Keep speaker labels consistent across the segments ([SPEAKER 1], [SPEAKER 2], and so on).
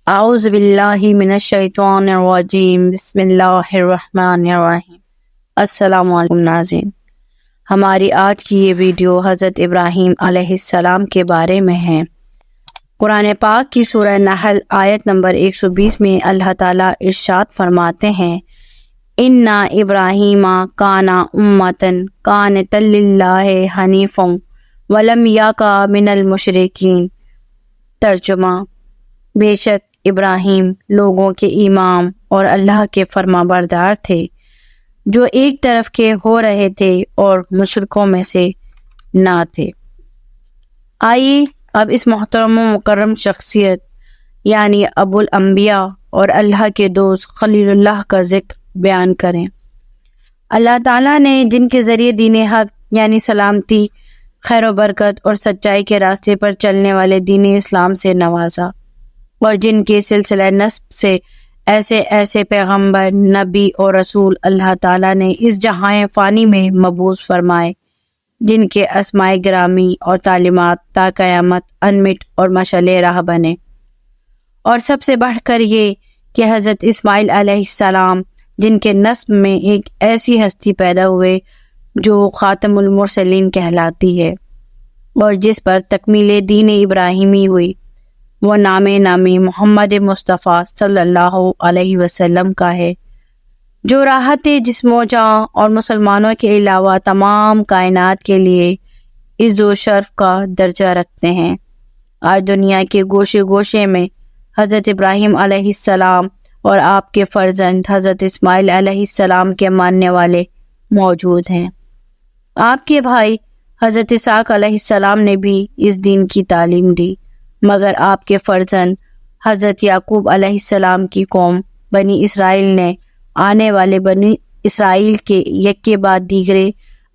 [SPEAKER 1] اعوذ باللہ من الشیطان الرجیم بسم اللہ الرحمن الرحیم۔ السلام علیکم ناظرین، ہماری آج کی یہ ویڈیو حضرت ابراہیم علیہ السلام کے بارے میں ہے۔ قرآن پاک کی سورہ نحل آیت نمبر 120 میں اللہ تعالیٰ ارشاد فرماتے ہیں، اِنَّا ابراہیم کان امۃ قانتا للہ حنیفا وَلَمْ یَکُ مِنَ الْمُشْرِکِینَ۔ ترجمہ: بے شک ابراہیم لوگوں کے امام اور اللہ کے فرما بردار تھے، جو ایک طرف کے ہو رہے تھے اور مشرکوں میں سے نہ تھے۔ آئیے اب اس محترم و مکرم شخصیت یعنی ابو الانبیاء اور اللہ کے دوست خلیل اللہ کا ذکر بیان کریں۔ اللہ تعالیٰ نے جن کے ذریعے دین حق یعنی سلامتی، خیر و برکت اور سچائی کے راستے پر چلنے والے دین اسلام سے نوازا، اور جن کے سلسلہ نسب سے ایسے ایسے پیغمبر، نبی اور رسول اللہ تعالیٰ نے اس جہاں فانی میں مبعوث فرمائے، جن کے اسماء گرامی اور تعلیمات تا قیامت انمٹ اور مشعل راہ بنے۔ اور سب سے بڑھ کر یہ کہ حضرت اسماعیل علیہ السلام جن کے نسب میں ایک ایسی ہستی پیدا ہوئے جو خاتم المرسلین کہلاتی ہے، اور جس پر تکمیل دین ابراہیمی ہوئی، وہ نامی محمد مصطفیٰ صلی اللہ علیہ وسلم کا ہے، جو راحت جسم و جاں اور مسلمانوں کے علاوہ تمام کائنات کے لیے عز و شرف کا درجہ رکھتے ہیں۔ آج دنیا کے گوشے گوشے میں حضرت ابراہیم علیہ السلام اور آپ کے فرزند حضرت اسماعیل علیہ السلام کے ماننے والے موجود ہیں۔ آپ کے بھائی حضرت اسحاق علیہ السلام نے بھی اس دین کی تعلیم دی، مگر آپ کے فرزند حضرت یعقوب علیہ السلام کی قوم بنی اسرائیل نے آنے والے بنی اسرائیل کے یک کے بعد دیگرے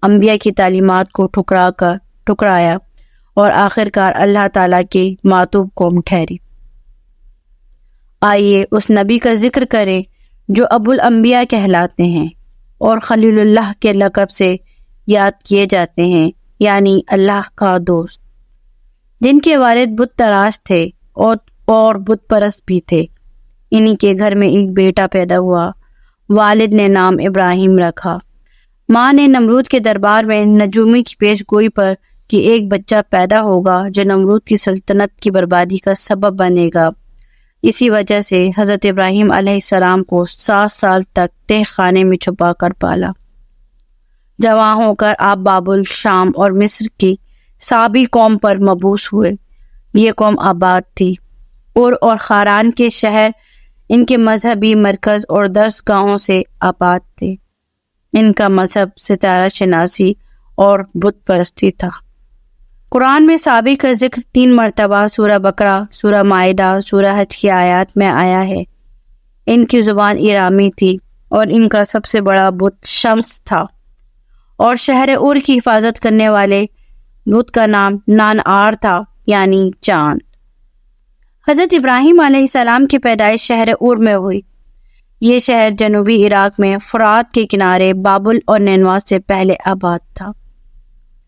[SPEAKER 1] انبیاء کی تعلیمات کو ٹھکرایا اور آخرکار اللہ تعالیٰ کے معتوب قوم ٹھہری۔ آئیے اس نبی کا ذکر کریں جو ابو الانبیاء کہلاتے ہیں اور خلیل اللہ کے لقب سے یاد کیے جاتے ہیں، یعنی اللہ کا دوست، جن کے والد بت تراش تھے اور بت پرست بھی تھے۔ انہی کے گھر میں ایک بیٹا پیدا ہوا، والد نے نام ابراہیم رکھا۔ ماں نے نمرود کے دربار میں نجومی کی پیش گوئی پر کہ ایک بچہ پیدا ہوگا جو نمرود کی سلطنت کی بربادی کا سبب بنے گا، اسی وجہ سے حضرت ابراہیم علیہ السلام کو 7 سال تک تہ خانے میں چھپا کر پالا۔ جوان ہو کر آپ بابل، شام اور مصر کی سابی قوم پر مبعوث ہوئے۔ یہ قوم آباد تھی، اور خاران کے شہر ان کے مذہبی مرکز اور درس گاہوں سے آباد تھے۔ ان کا مذہب ستارہ شناسی اور بت پرستی تھا۔ قرآن میں سابی کا ذکر 3 مرتبہ سورہ بقرہ، سورہ مائدہ، سورہ حج کی آیات میں آیا ہے۔ ان کی زبان ایرامی تھی اور ان کا سب سے بڑا بت شمس تھا، اور شہر اور کی حفاظت کرنے والے بت کا نام نان آر تھا، یعنی چاند۔ حضرت ابراہیم علیہ السلام کی پیدائش شہر اور میں ہوئی۔ یہ شہر جنوبی عراق میں فرات کے کنارے بابل اور نینوا سے پہلے آباد تھا۔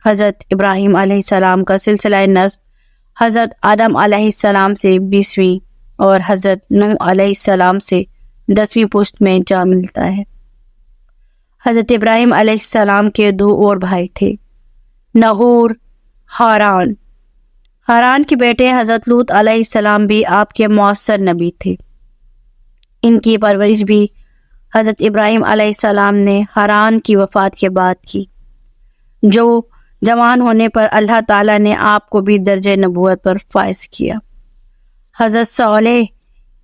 [SPEAKER 1] حضرت ابراہیم علیہ السلام کا سلسلہ نسب حضرت آدم علیہ السلام سے 20ویں اور حضرت نوح علیہ السلام سے 10ویں پشت میں جا ملتا ہے۔ حضرت ابراہیم علیہ السلام کے 2 اور بھائی تھے، نحور، ہاران۔ ہاران کے بیٹے حضرت لوط علیہ السلام بھی آپ کے معاصر نبی تھے۔ ان کی پرورش بھی حضرت ابراہیم علیہ السلام نے ہاران کی وفات کے بعد کی۔ جو جوان ہونے پر اللہ تعالیٰ نے آپ کو بھی درجہ نبوت پر فائز کیا۔ حضرت صالح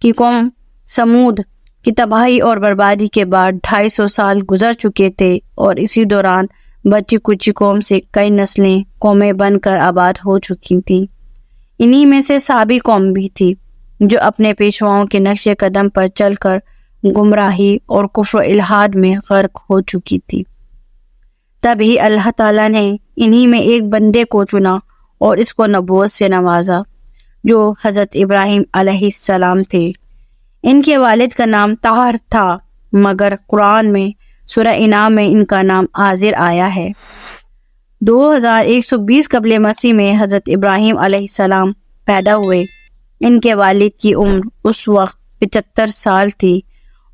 [SPEAKER 1] کی قوم سمود کی تباہی اور بربادی کے بعد 250 سال گزر چکے تھے، اور اسی دوران بچی کچی قوم سے کئی نسلیں قومیں بن کر آباد ہو چکی تھیں۔ انہی میں سے سابی قوم بھی تھی، جو اپنے پیشواؤں کے نقش قدم پر چل کر گمراہی اور کفر و الحاد میں غرق ہو چکی تھی۔ تب ہی اللہ تعالیٰ نے انہی میں ایک بندے کو چنا اور اس کو نبوت سے نوازا، جو حضرت ابراہیم علیہ السلام تھے۔ ان کے والد کا نام طاہر تھا، مگر قرآن میں سورہ انعام میں ان کا نام آزر آیا ہے۔ 2120 قبل مسیح میں حضرت ابراہیم علیہ السلام پیدا ہوئے ان کے والد کی عمر اس وقت 75 سال تھی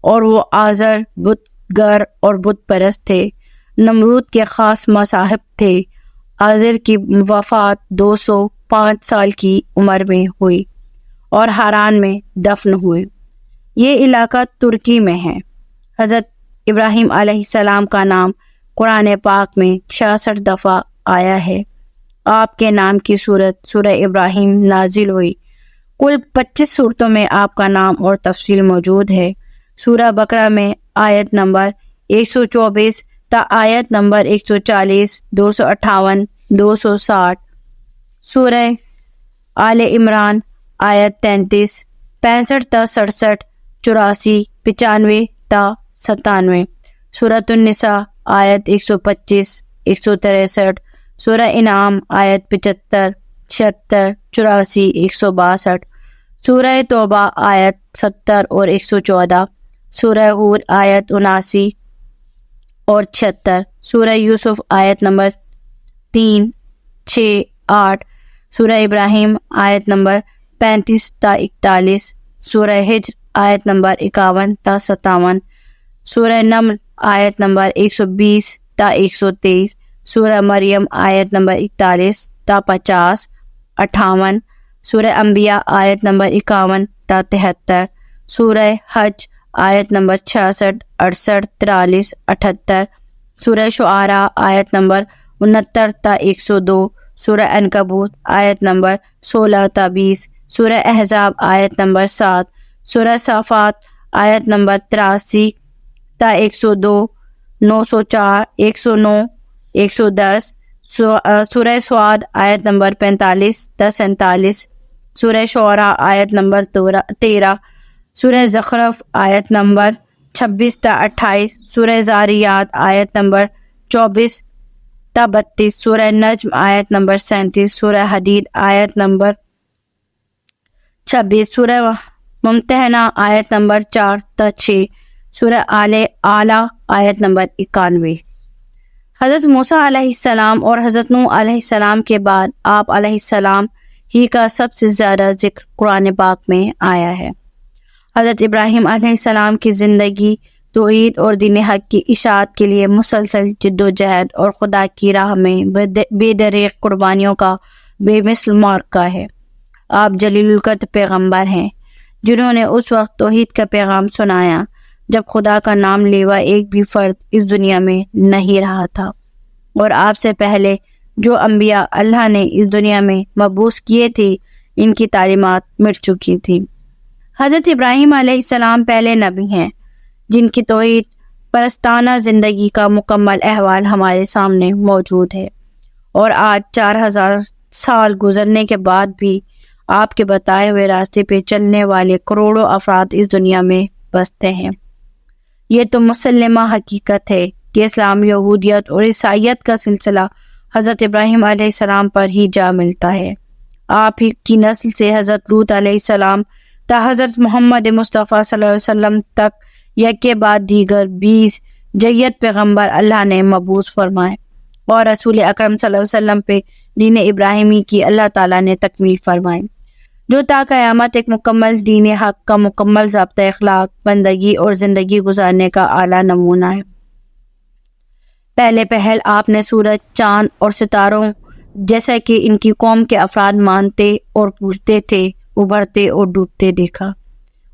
[SPEAKER 1] اور وہ آزر، بت گر اور بت پرست تھے۔ نمرود کے خاص مذاہب تھے۔ آزر کی وفات 205 سال کی عمر میں ہوئی اور ہاران میں دفن ہوئے۔ یہ علاقہ ترکی میں ہے۔ حضرت ابراہیم علیہ السلام کا نام قرآن پاک میں 66 دفعہ آیا ہے۔ آپ کے نام کی سورت سورہ ابراہیم نازل ہوئی۔ کل 25 سورتوں میں آپ کا نام اور تفصیل موجود ہے۔ سورہ بقرہ میں آیت نمبر 124 تا آیت نمبر 140، 258، 260۔ سورہ آل عمران آیت 33، 65 تا 67، 84، 95 تا 97۔ سورۃ النساء آیت 125، 163۔ سورہ انعام آیت 75، 76، 84، 162۔ سورہ توبہ آیت 70 اور 114۔ سورہ ہود آیت 79 اور 76۔ سورہ یوسف آیت نمبر 3، 6، 8۔ سورہ ابراہیم آیت نمبر 35 تا 41۔ سورہ ہجر آیت نمبر 51 تا 57۔ سورہ نمل آیت نمبر 120 تا 123۔ سورہ مریم آیت نمبر 41 تا 50، 58۔ سورہ انبیاء آیت نمبر 51 تا 73۔ سورہ حج آیت نمبر 66، 68، 43، 78۔ سورہ شعراء آیت نمبر 69 تا 102۔ سورہ عنکبوت آیت نمبر 16 تا 20۔ سورہ احزاب آیت نمبر 7۔ سورہ صافات آیت نمبر 83 تا 102، 904، 109، 110۔ سورہ سعد آیت نمبر 45 تا 47۔ سورہ شعراء آیت نمبر 13۔ سورہ زخرف آیت نمبر 26 تا 28۔ سورہ زاریات آیت نمبر 24 تا 32۔ سورہ نجم آیت نمبر 37۔ سورہ حدید آیت نمبر 26۔ سورہ ممتحنہ آیت نمبر 4 تا 6۔ سورہ آل اعلیٰ آیت نمبر 91۔ حضرت موسیٰ علیہ السلام اور حضرت نوح علیہ السلام کے بعد آپ علیہ السلام ہی کا سب سے زیادہ ذکر قرآن پاک میں آیا ہے۔ حضرت ابراہیم علیہ السلام کی زندگی توحید اور دین حق کی اشاعت کے لیے مسلسل جد و جہد اور خدا کی راہ میں بے دریغ قربانیوں کا بے مثل معرکہ ہے۔ آپ جلیل القدر پیغمبر ہیں جنہوں نے اس وقت توحید کا پیغام سنایا جب خدا کا نام لیوا ایک بھی فرد اس دنیا میں نہیں رہا تھا، اور آپ سے پہلے جو انبیاء اللہ نے اس دنیا میں مبعوث کیے تھے ان کی تعلیمات مٹ چکی تھی۔ حضرت ابراہیم علیہ السلام پہلے نبی ہیں جن کی توحید پرستانہ زندگی کا مکمل احوال ہمارے سامنے موجود ہے، اور آج 4000 سال گزرنے کے بعد بھی آپ کے بتائے ہوئے راستے پہ چلنے والے کروڑوں افراد اس دنیا میں بستے ہیں۔ یہ تو مسلمہ حقیقت ہے کہ اسلام، یہودیت اور عیسائیت کا سلسلہ حضرت ابراہیم علیہ السلام پر ہی جا ملتا ہے۔ آپ ہی کی نسل سے حضرت لوط علیہ السلام تا حضرت محمد مصطفیٰ صلی اللہ علیہ وسلم تک یک کے بعد دیگر 20 جید پیغمبر اللہ نے مبعوث فرمائے، اور رسول اکرم صلی اللہ علیہ وسلم پہ دین ابراہیمی کی اللہ تعالیٰ نے تکمیل فرمائی، جو تا قیامت ایک مکمل دین حق کا مکمل ضابطہ اخلاق، بندگی اور زندگی گزارنے کا اعلیٰ نمونہ ہے۔ پہلے پہل آپ نے سورج، چاند اور ستاروں جیسا کہ ان کی قوم کے افراد مانتے اور پوجتے تھے ابھرتے اور ڈوبتے دیکھا،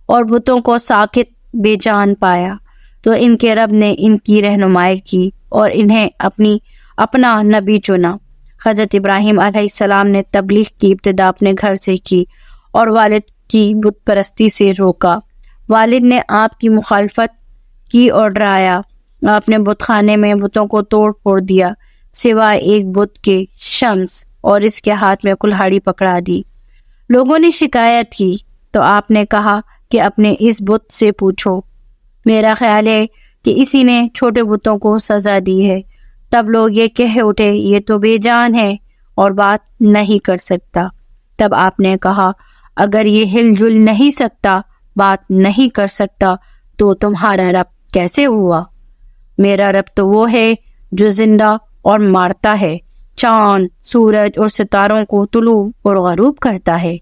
[SPEAKER 1] اور بتوں کو ساکت بے جان پایا، تو ان کے رب نے ان کی رہنمائی کی اور انہیں اپنا نبی چنا۔ حضرت ابراہیم علیہ السلام نے تبلیغ کی ابتدا اپنے گھر سے کی اور والد کی بت پرستی سے روکا۔ والد نے آپ کی مخالفت کی اور ڈرایا۔ آپ نے بت خانے میں بتوں کو توڑ پھوڑ دیا سوائے ایک بت کے، شمس، اور اس کے ہاتھ میں کلہاڑی پکڑا دی۔ لوگوں نے شکایت کی تو آپ نے کہا کہ اپنے اس بت سے پوچھو، میرا خیال ہے کہ اسی نے چھوٹے بتوں کو سزا دی ہے۔ تب لوگ یہ کہہ اٹھے، یہ تو بے جان ہے اور بات نہیں کر سکتا۔ تب آپ نے کہا، اگر یہ ہل جل نہیں سکتا، بات نہیں کر سکتا، تو تمہارا رب کیسے ہوا؟ میرا رب تو وہ ہے جو زندہ اور مارتا ہے، چاند، سورج اور ستاروں کو طلوع اور غروب کرتا ہے،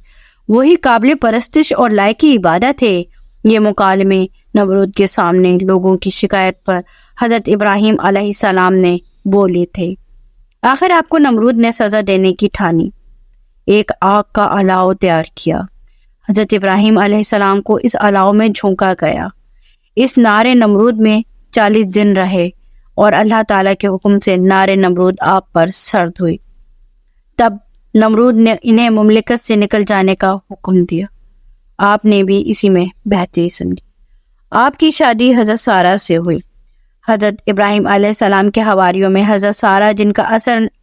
[SPEAKER 1] وہی قابل پرستش اور لائق عبادت ہے۔ یہ مکالمے نمرود کے سامنے لوگوں کی شکایت پر حضرت ابراہیم علیہ السلام نے بولے تھے۔ آخر آپ کو نمرود نے سزا دینے کی ٹھانی، ایک آگ کا الاؤ تیار کیا۔ حضرت ابراہیم علیہ السلام کو اس الاؤ میں جھونکا گیا۔ اس نار نمرود میں 40 دن رہے اور اللہ تعالیٰ کے حکم سے نار نمرود آپ پر سرد ہوئی۔ تب نمرود نے انہیں مملکت سے نکل جانے کا حکم دیا۔ آپ نے بھی اسی میں بہتری سمجھی۔ آپ کی شادی حضرت سارہ سے ہوئی۔ حضرت ابراہیم علیہ السلام کے حواریوں میں حضرت سارہ، جن کا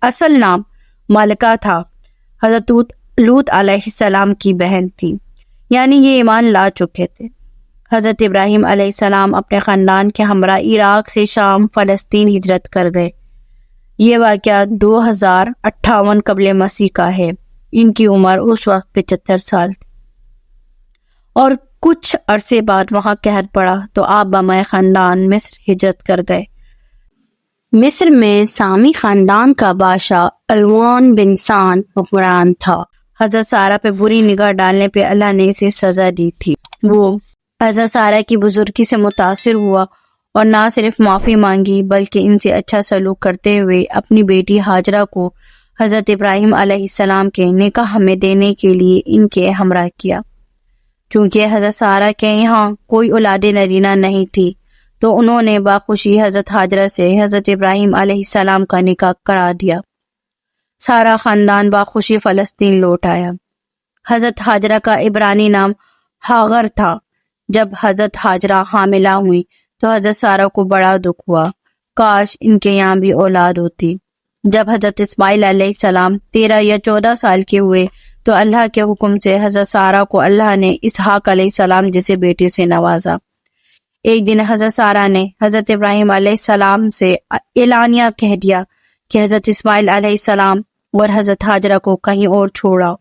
[SPEAKER 1] اصل نام ملکہ تھا، حضرت لوط علیہ السلام کی بہن تھی، یعنی یہ ایمان لا چکے تھے۔ حضرت ابراہیم علیہ السلام اپنے خاندان کے ہمراہ عراق سے شام فلسطین ہجرت کر گئے۔ یہ واقعہ 2058 قبل مسیح کا ہے۔ ان کی عمر اس وقت 75 سال تھی، اور کچھ عرصے بعد وہاں قحط پڑا تو آپ بامائے خاندان مصر ہجرت کر گئے۔ مصر میں سامی خاندان کا بادشاہ الوان بن سان حکمران تھا۔ حضرت سارہ پہ بری نگاہ ڈالنے پہ اللہ نے اسے سزا دی تھی۔ وہ حضرت سارہ کی بزرگی سے متاثر ہوا اور نہ صرف معافی مانگی بلکہ ان سے اچھا سلوک کرتے ہوئے اپنی بیٹی ہاجرہ کو حضرت ابراہیم علیہ السلام کے نکاح میں دینے کے لیے ان کے ہمراہ کیا۔ چونکہ حضرت سارہ کے یہاں کوئی اولاد نرینہ نہیں تھی تو انہوں نے باخوشی حضرت ہاجرہ سے حضرت ابراہیم علیہ السلام کا نکاح کرا دیا۔ سارا خاندان باخوشی فلسطین لوٹ آیا۔ حضرت ہاجرہ کا عبرانی نام ہاغر تھا۔ جب حضرت ہاجرہ حاملہ ہوئی تو حضرت سارہ کو بڑا دکھ ہوا، کاش ان کے یہاں بھی اولاد ہوتی۔ جب حضرت اسماعیل علیہ السلام 13 یا 14 سال کے ہوئے تو اللہ کے حکم سے حضرت سارہ کو اللہ نے اسحاق علیہ السلام جیسے بیٹے سے نوازا۔ ایک دن حضرت سارہ نے حضرت ابراہیم علیہ السلام سے اعلانیہ کہہ دیا کہ حضرت اسماعیل علیہ السلام اور حضرت ہاجرہ کو کہیں اور چھوڑا۔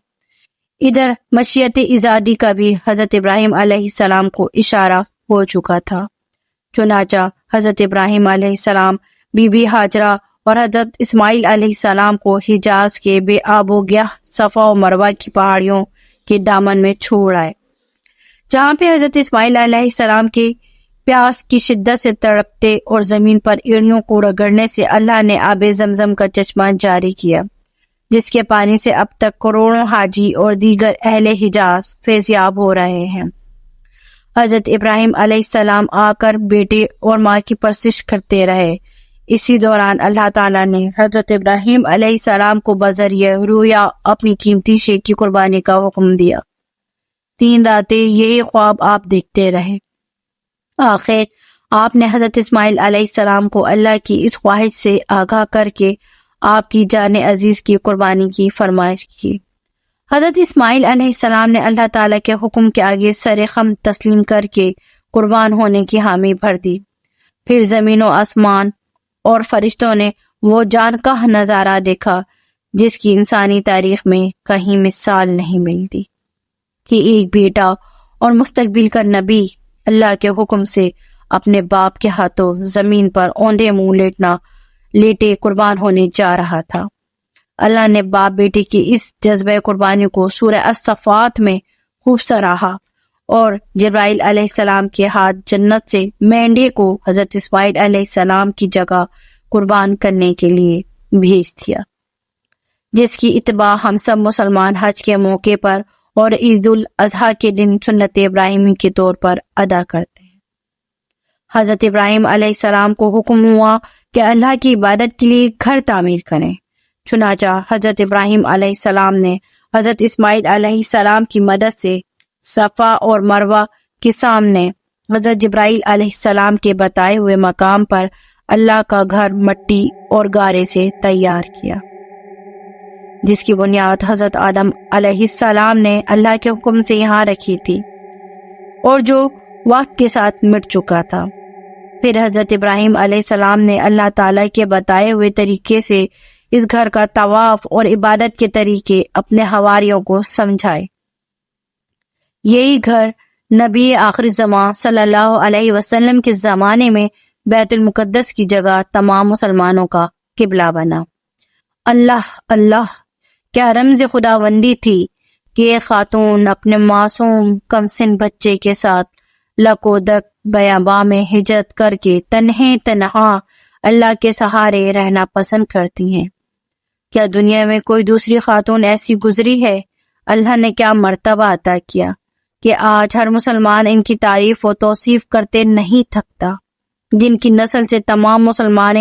[SPEAKER 1] ادھر مشیت ازادی کا بھی حضرت ابراہیم علیہ السلام کو اشارہ ہو چکا تھا۔ چنانچہ حضرت ابراہیم علیہ السلام بی بی ہاجرہ اور حضرت اسماعیل علیہ السلام کو حجاز کے بے آب و گیاہ صفا و مروہ کی پہاڑیوں کے دامن میں چھوڑ آئے، جہاں پہ حضرت اسماعیل علیہ السلام کے پیاس کی شدت سے تڑپتے اور زمین پر ایڑیوں کو رگڑنے سے اللہ نے آب زمزم کا چشمہ جاری کیا، جس کے پانی سے اب تک کروڑوں حاجی اور دیگر اہل حجاز فیض یاب ہو رہے ہیں۔ حضرت ابراہیم علیہ السلام آ کر بیٹے اور ماں کی پرستش کرتے رہے۔ اسی دوران اللہ تعالیٰ نے حضرت ابراہیم علیہ السلام کو بذریعہ رویا اپنی قیمتی شے کی قربانی کا حکم دیا۔ 3 راتیں یہی خواب آپ دیکھتے رہے۔ آخر آپ نے حضرت اسماعیل علیہ السلام کو اللہ کی اس خواہش سے آگاہ کر کے آپ کی جان عزیز کی قربانی کی فرمائش کی۔ حضرت اسماعیل علیہ السلام نے اللہ تعالیٰ کے حکم کے آگے سر خم تسلیم کر کے قربان ہونے کی حامی بھر دی۔ پھر زمین و آسمان اور فرشتوں نے وہ جانکاہ نظارہ دیکھا جس کی انسانی تاریخ میں کہیں مثال نہیں ملتی، کہ ایک بیٹا اور مستقبل کا نبی اللہ کے حکم سے اپنے باپ کے ہاتھوں زمین پر اوندے منہ لیٹے قربان ہونے جا رہا تھا۔ اللہ نے باپ بیٹے کی اس جذبہ قربانی کو سورہ الصفات میں خوب سراہا اور جبرائیل علیہ السلام کے ہاتھ جنت سے مینڈے کو حضرت اسماعیل علیہ السلام کی جگہ قربان کرنے کے لیے بھیج دیا، جس کی اتباع ہم سب مسلمان حج کے موقع پر اور عید الاضحیٰ کے دن سنت ابراہیمی کے طور پر ادا کرتے ہیں۔ حضرت ابراہیم علیہ السلام کو حکم ہوا کہ اللہ کی عبادت کے لیے گھر تعمیر کریں۔ چنانچہ حضرت ابراہیم علیہ السلام نے حضرت اسماعیل علیہ السلام کی مدد سے صفا اور مروہ کے سامنے حضرت جبرائیل علیہ السلام کے بتائے ہوئے مقام پر اللہ کا گھر مٹی اور گارے سے تیار کیا، جس کی بنیاد حضرت آدم علیہ السلام نے اللہ کے حکم سے یہاں رکھی تھی اور جو وقت کے ساتھ مٹ چکا تھا۔ پھر حضرت ابراہیم علیہ السلام نے اللہ تعالیٰ کے بتائے ہوئے طریقے سے اس گھر کا طواف اور عبادت کے طریقے اپنے حواریوں کو سمجھائے۔ یہی گھر نبی آخر زمان صلی اللہ علیہ وسلم کے زمانے میں بیت المقدس کی جگہ تمام مسلمانوں کا قبلہ بنا۔ اللہ اللہ، کیا رمز خداوندی تھی کہ ایک خاتون اپنے معصوم کمسن بچے کے ساتھ لکودک بیاباں میں ہجرت کر کے تنہا اللہ کے سہارے رہنا پسند کرتی ہیں۔ کیا دنیا میں کوئی دوسری خاتون ایسی گزری ہے؟ اللہ نے کیا مرتبہ عطا کیا کہ آج ہر مسلمان ان کی تعریف و توصیف کرتے نہیں تھکتا، جن کی نسل سے تمام مسلمان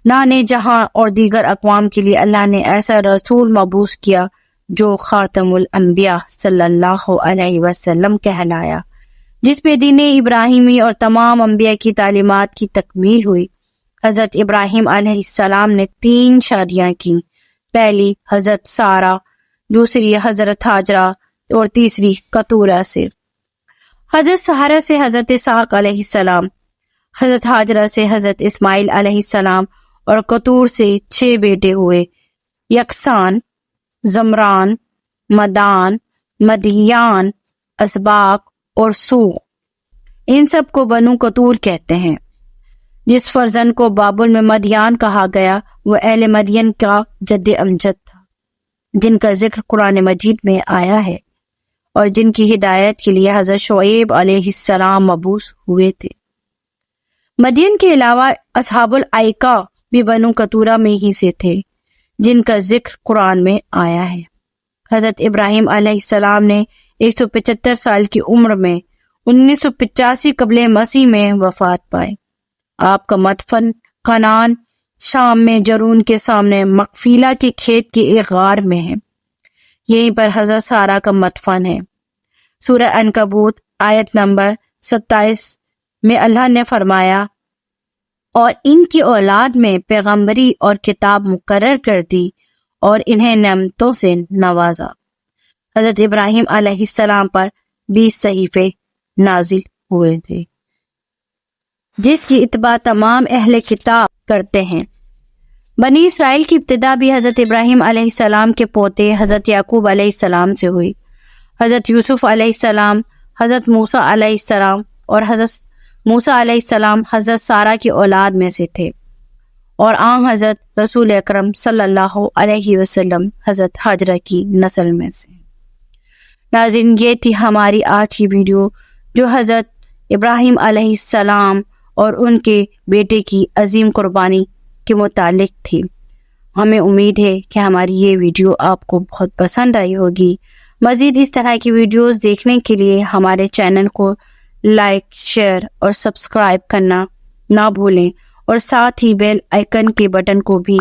[SPEAKER 1] نانے جہاں اور دیگر اقوام کے لیے اللہ نے ایسا رسول مبعوث کیا جو خاتم الانبیاء صلی اللہ علیہ وسلم کہلایا، جس پہ دین ابراہیمی اور تمام انبیاء کی تعلیمات کی تکمیل ہوئی۔ حضرت ابراہیم علیہ السلام نے 3 شادیاں کی، پہلی حضرت سارہ، دوسری حضرت ہاجرہ اور تیسری کتورہ سے۔ حضرت سارہ سے حضرت اسحاق علیہ السلام، حضرت ہاجرہ سے حضرت اسماعیل علیہ السلام اور کتور سے 6 بیٹے ہوئے، یکسان، زمران، مدان، مدیان، اسباق اور سوق۔ ان سب کو بنو کتور کہتے ہیں۔ جس فرزند کو بابل میں مدیان کہا گیا وہ اہل مدین کا جد امجد تھا، جن کا ذکر قرآن مجید میں آیا ہے اور جن کی ہدایت کے لیے حضرت شعیب علیہ السلام مبعوث ہوئے تھے۔ مدین کے علاوہ اصحاب الائکہ بھی بنو کتورہ میں ہی سے تھے، جن کا ذکر قرآن میں آیا ہے۔ حضرت ابراہیم علیہ السلام نے 175 سال کی عمر میں 1985 قبل مسیح میں وفات پائے۔ آپ کا مدفن کنعان شام میں جرون کے سامنے مقفیلہ کے کھیت کے ایک غار میں ہے۔ یہیں پر حضرت سارہ کا مدفن ہے۔ سورہ عنکبوت آیت نمبر 27 میں اللہ نے فرمایا، اور ان کی اولاد میں پیغمبری اور کتاب مقرر کر دی اور انہیں نعمتوں سے نوازا۔ حضرت ابراہیم علیہ السلام پر 20 صحیفے نازل ہوئے تھے، جس کی اتباع تمام اہل کتاب کرتے ہیں۔ بنی اسرائیل کی ابتدا بھی حضرت ابراہیم علیہ السلام کے پوتے حضرت یعقوب علیہ السلام سے ہوئی۔ حضرت یوسف علیہ السلام، حضرت موسیٰ علیہ السلام اور حضرت موسیٰ علیہ السلام حضرت سارہ کی اولاد میں سے تھے، اور آن حضرت رسول اکرم صلی اللہ علیہ وسلم حضرت ہاجرہ کی نسل میں سے۔ ناظرین، یہ تھی ہماری آج کی ویڈیو جو حضرت ابراہیم علیہ السلام اور ان کے بیٹے کی عظیم قربانی کے متعلق تھی۔ ہمیں امید ہے کہ ہماری یہ ویڈیو آپ کو بہت پسند آئی ہوگی۔ مزید اس طرح کی ویڈیوز دیکھنے کے لیے ہمارے چینل کو لائک، شیئر اور سبسکرائب کرنا نہ بھولیں، اور ساتھ ہی بیل آئیکن کے بٹن کو بھی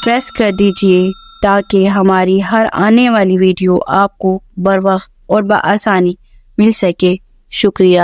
[SPEAKER 1] پریس کر دیجیے تاکہ ہماری ہر آنے والی ویڈیو آپ کو بروقت اور بآسانی مل سکے۔ شکریہ۔